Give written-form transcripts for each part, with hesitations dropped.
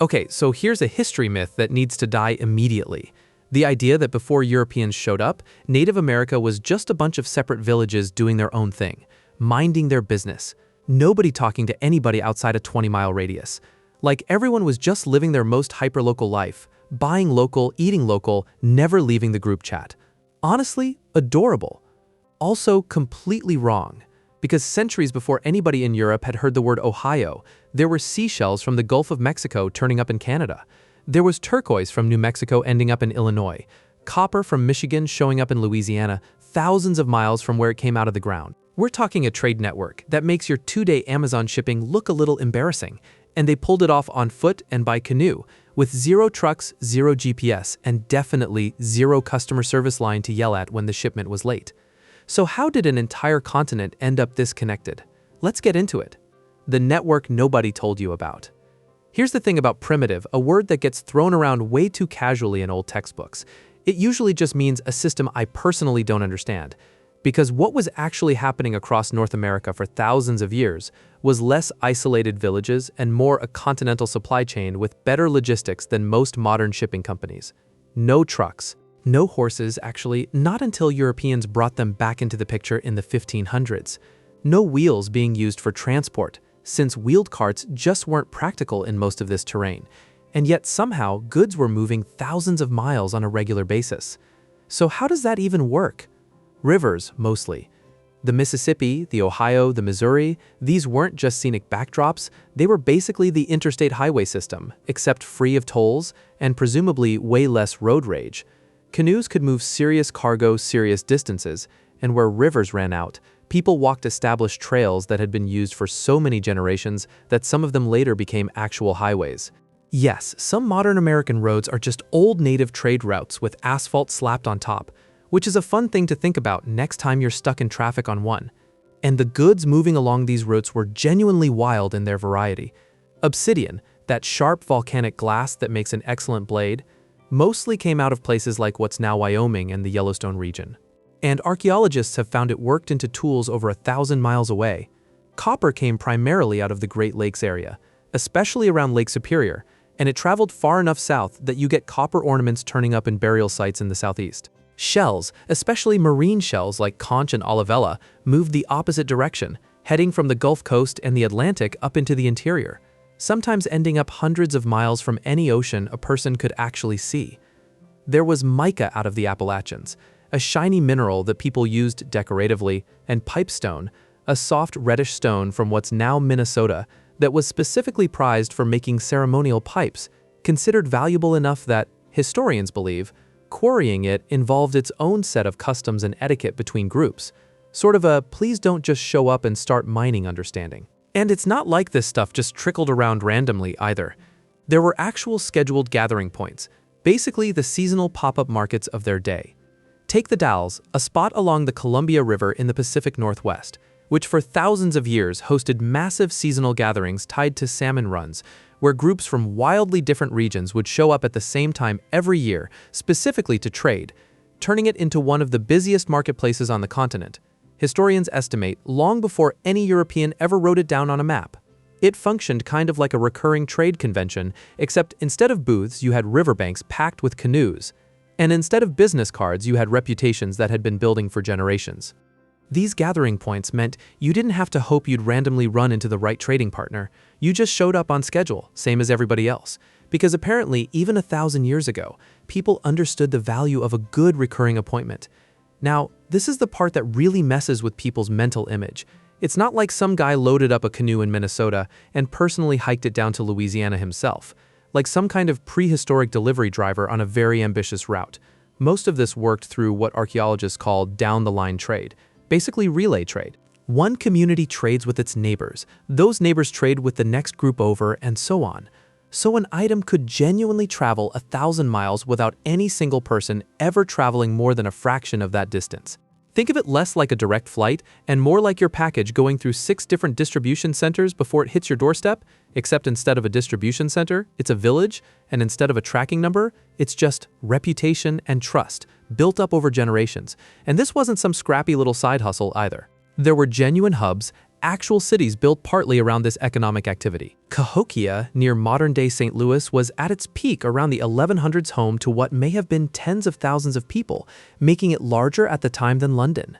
Okay, so here's a history myth that needs to die immediately. The idea that before Europeans showed up, Native America was just a bunch of separate villages doing their own thing, minding their business. Nobody talking to anybody outside a 20-mile radius. Like everyone was just living their most hyperlocal life, buying local, eating local, never leaving the group chat. Honestly, adorable. Also completely wrong. Because centuries before anybody in Europe had heard the word Ohio, there were seashells from the Gulf of Mexico turning up in Canada. There was turquoise from New Mexico ending up in Illinois, copper from Michigan showing up in Louisiana, thousands of miles from where it came out of the ground. We're talking a trade network that makes your 2-day Amazon shipping look a little embarrassing, and they pulled it off on foot and by canoe, with 0 trucks, 0 GPS, and definitely 0 customer service line to yell at when the shipment was late. So how did an entire continent end up this connected? Let's get into it. The network nobody told you about. Here's the thing about primitive, a word that gets thrown around way too casually in old textbooks. It usually just means a system I personally don't understand. Because what was actually happening across North America for thousands of years was less isolated villages and more a continental supply chain with better logistics than most modern shipping companies. No trucks. No horses, actually, not until Europeans brought them back into the picture in the 1500s. No wheels being used for transport, since wheeled carts just weren't practical in most of this terrain. And yet somehow, goods were moving thousands of miles on a regular basis. So how does that even work? Rivers, mostly. The Mississippi, the Ohio, the Missouri, these weren't just scenic backdrops, they were basically the Interstate Highway System, except free of tolls and presumably way less road rage. Canoes could move serious cargo serious distances, and where rivers ran out, people walked established trails that had been used for so many generations that some of them later became actual highways. Yes, some modern American roads are just old native trade routes with asphalt slapped on top, which is a fun thing to think about next time you're stuck in traffic on one. And the goods moving along these routes were genuinely wild in their variety. Obsidian, that sharp volcanic glass that makes an excellent blade, mostly came out of places like what's now Wyoming and the Yellowstone region. And archaeologists have found it worked into tools over 1,000 miles away. Copper came primarily out of the Great Lakes area, especially around Lake Superior, and it traveled far enough south that you get copper ornaments turning up in burial sites in the southeast. Shells, especially marine shells like conch and olivella, moved the opposite direction, heading from the Gulf Coast and the Atlantic up into the interior, sometimes ending up hundreds of miles from any ocean a person could actually see. There was mica out of the Appalachians, a shiny mineral that people used decoratively, and pipestone, a soft reddish stone from what's now Minnesota that was specifically prized for making ceremonial pipes, considered valuable enough that, historians believe, quarrying it involved its own set of customs and etiquette between groups, sort of a please don't just show up and start mining understanding. And it's not like this stuff just trickled around randomly either. There were actual scheduled gathering points, basically the seasonal pop-up markets of their day. Take the Dalles, a spot along the Columbia River in the Pacific Northwest, which for thousands of years hosted massive seasonal gatherings tied to salmon runs, where groups from wildly different regions would show up at the same time every year, specifically to trade, turning it into one of the busiest marketplaces on the continent. Historians estimate long before any European ever wrote it down on a map. It functioned kind of like a recurring trade convention, except instead of booths, you had riverbanks packed with canoes. And instead of business cards, you had reputations that had been building for generations. These gathering points meant you didn't have to hope you'd randomly run into the right trading partner. You just showed up on schedule, same as everybody else. Because apparently, even 1,000 years ago, people understood the value of a good recurring appointment. Now, this is the part that really messes with people's mental image. It's not like some guy loaded up a canoe in Minnesota and personally hiked it down to Louisiana himself, like some kind of prehistoric delivery driver on a very ambitious route. Most of this worked through what archaeologists call down-the-line trade, basically relay trade. One community trades with its neighbors, those neighbors trade with the next group over, and so on. So an item could genuinely travel 1,000 miles without any single person ever traveling more than a fraction of that distance. Think of it less like a direct flight and more like your package going through 6 different distribution centers before it hits your doorstep, except instead of a distribution center, it's a village, and instead of a tracking number, it's just reputation and trust built up over generations. And this wasn't some scrappy little side hustle either. There were genuine hubs, actual cities built partly around this economic activity. Cahokia, near modern-day St. Louis, was at its peak around the 1100s, home to what may have been tens of thousands of people, making it larger at the time than London.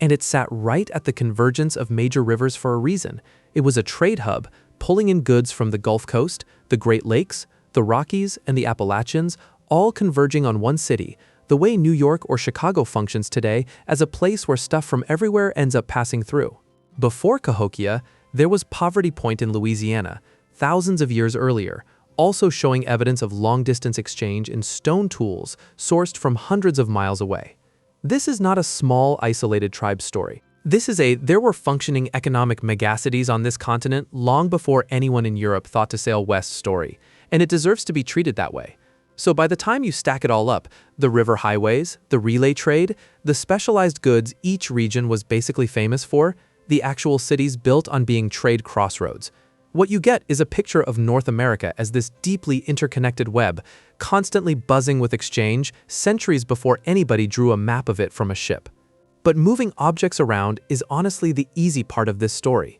And it sat right at the convergence of major rivers for a reason. It was a trade hub, pulling in goods from the Gulf Coast, the Great Lakes, the Rockies, and the Appalachians, all converging on one city, the way New York or Chicago functions today as a place where stuff from everywhere ends up passing through. Before Cahokia, there was Poverty Point in Louisiana, thousands of years earlier, also showing evidence of long-distance exchange in stone tools sourced from hundreds of miles away. This is not a small, isolated tribe story. There were functioning economic megacities on this continent long before anyone in Europe thought to sail west story, and it deserves to be treated that way. So by the time you stack it all up, the river highways, the relay trade, the specialized goods each region was basically famous for, the actual cities built on being trade crossroads. What you get is a picture of North America as this deeply interconnected web, constantly buzzing with exchange centuries before anybody drew a map of it from a ship. But moving objects around is honestly the easy part of this story.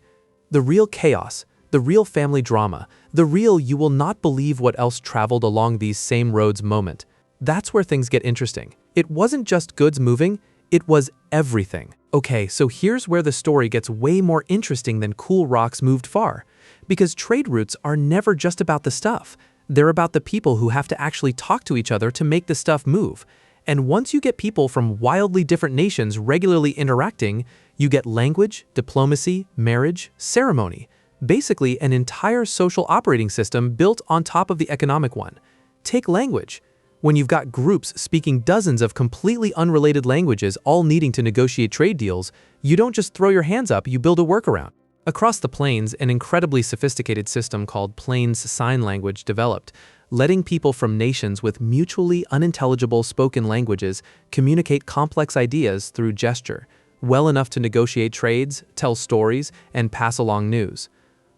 The real chaos, the real family drama, the real you will not believe what else traveled along these same roads moment. That's where things get interesting. It wasn't just goods moving, it was everything. Okay, so here's where the story gets way more interesting than cool rocks moved far. Because trade routes are never just about the stuff. They're about the people who have to actually talk to each other to make the stuff move. And once you get people from wildly different nations regularly interacting, you get language, diplomacy, marriage, ceremony. Basically, an entire social operating system built on top of the economic one. Take language. When you've got groups speaking dozens of completely unrelated languages all needing to negotiate trade deals, you don't just throw your hands up, you build a workaround. Across the plains, an incredibly sophisticated system called Plains Sign Language developed, letting people from nations with mutually unintelligible spoken languages communicate complex ideas through gesture, well enough to negotiate trades, tell stories, and pass along news.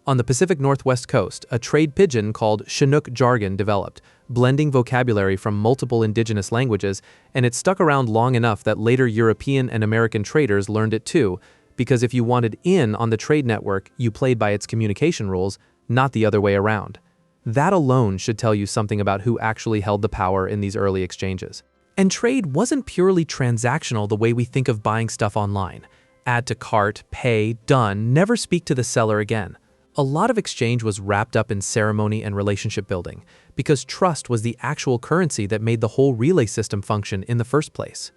On the Pacific Northwest coast, a trade pidgin called Chinook jargon developed, blending vocabulary from multiple indigenous languages, and it stuck around long enough that later European and American traders learned it too, because if you wanted in on the trade network, you played by its communication rules, not the other way around. That alone should tell you something about who actually held the power in these early exchanges. And trade wasn't purely transactional the way we think of buying stuff online. Add to cart, pay, done, never speak to the seller again. A lot of exchange was wrapped up in ceremony and relationship building, because trust was the actual currency that made the whole relay system function in the first place.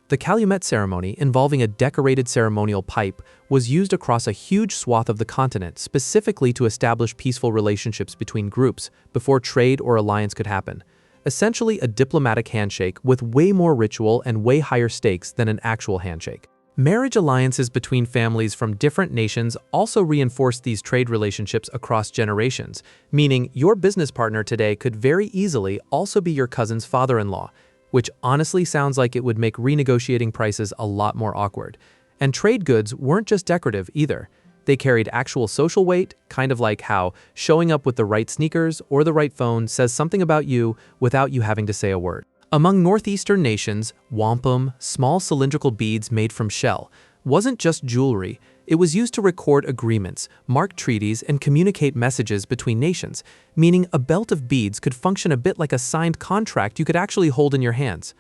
The Calumet ceremony, involving a decorated ceremonial pipe, was used across a huge swath of the continent specifically to establish peaceful relationships between groups before trade or alliance could happen. Essentially a diplomatic handshake with way more ritual and way higher stakes than an actual handshake. Marriage alliances between families from different nations also reinforced these trade relationships across generations, meaning your business partner today could very easily also be your cousin's father-in-law, which honestly sounds like it would make renegotiating prices a lot more awkward. And trade goods weren't just decorative either. They carried actual social weight, kind of like how showing up with the right sneakers or the right phone says something about you without you having to say a word. Among northeastern nations, wampum, small cylindrical beads made from shell, wasn't just jewelry. It was used to record agreements, mark treaties, and communicate messages between nations, meaning a belt of beads could function a bit like a signed contract you could actually hold in your hands.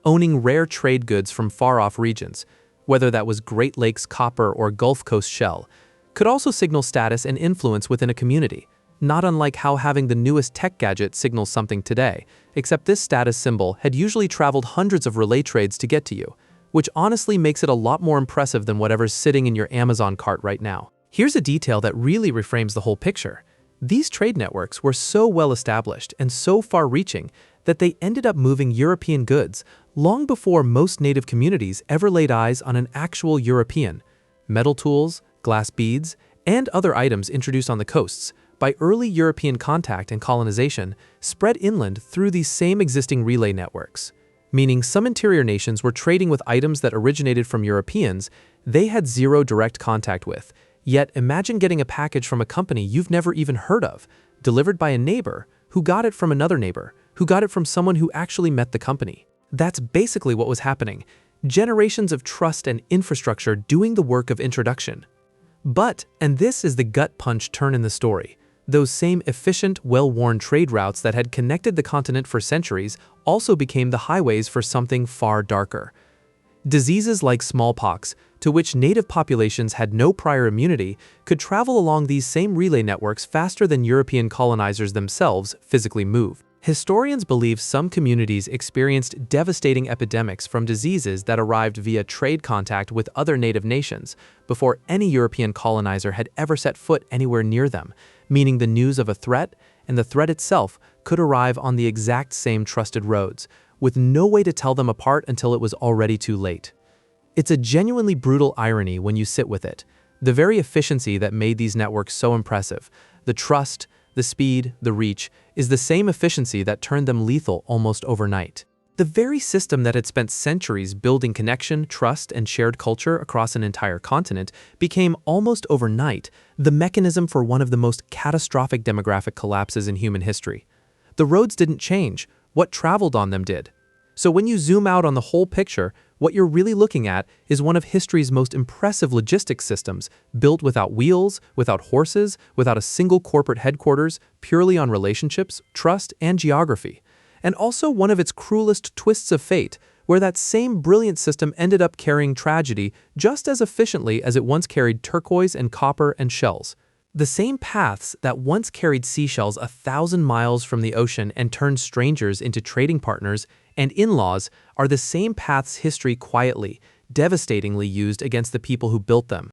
Owning rare trade goods from far-off regions, whether that was Great Lakes copper or Gulf Coast shell, could also signal status and influence within a community, not unlike how having the newest tech gadget signals something today, except this status symbol had usually traveled hundreds of relay trades to get to you, which honestly makes it a lot more impressive than whatever's sitting in your Amazon cart right now. Here's a detail that really reframes the whole picture. These trade networks were so well established and so far-reaching that they ended up moving European goods long before most native communities ever laid eyes on an actual European. Metal tools, glass beads, and other items introduced on the coasts by early European contact and colonization spread inland through these same existing relay networks. Meaning some interior nations were trading with items that originated from Europeans they had zero direct contact with. Yet imagine getting a package from a company you've never even heard of, delivered by a neighbor who got it from another neighbor, who got it from someone who actually met the company. That's basically what was happening. Generations of trust and infrastructure doing the work of introduction. But, and this is the gut punch turn in the story, those same efficient, well-worn trade routes that had connected the continent for centuries also became the highways for something far darker. Diseases like smallpox, to which native populations had no prior immunity, could travel along these same relay networks faster than European colonizers themselves physically moved. Historians believe some communities experienced devastating epidemics from diseases that arrived via trade contact with other native nations before any European colonizer had ever set foot anywhere near them, meaning the news of a threat and the threat itself could arrive on the exact same trusted roads, with no way to tell them apart until it was already too late. It's a genuinely brutal irony when you sit with it. The very efficiency that made these networks so impressive, the trust, the speed, the reach, is the same efficiency that turned them lethal almost overnight. The very system that had spent centuries building connection, trust, and shared culture across an entire continent became almost overnight the mechanism for one of the most catastrophic demographic collapses in human history. The roads didn't change, what traveled on them did. So when you zoom out on the whole picture, what you're really looking at is one of history's most impressive logistics systems, built without wheels, without horses, without a single corporate headquarters, purely on relationships, trust, and geography. And also one of its cruelest twists of fate, where that same brilliant system ended up carrying tragedy just as efficiently as it once carried turquoise and copper and shells. The same paths that once carried seashells 1,000 miles from the ocean and turned strangers into trading partners and in-laws are the same paths history quietly, devastatingly used against the people who built them.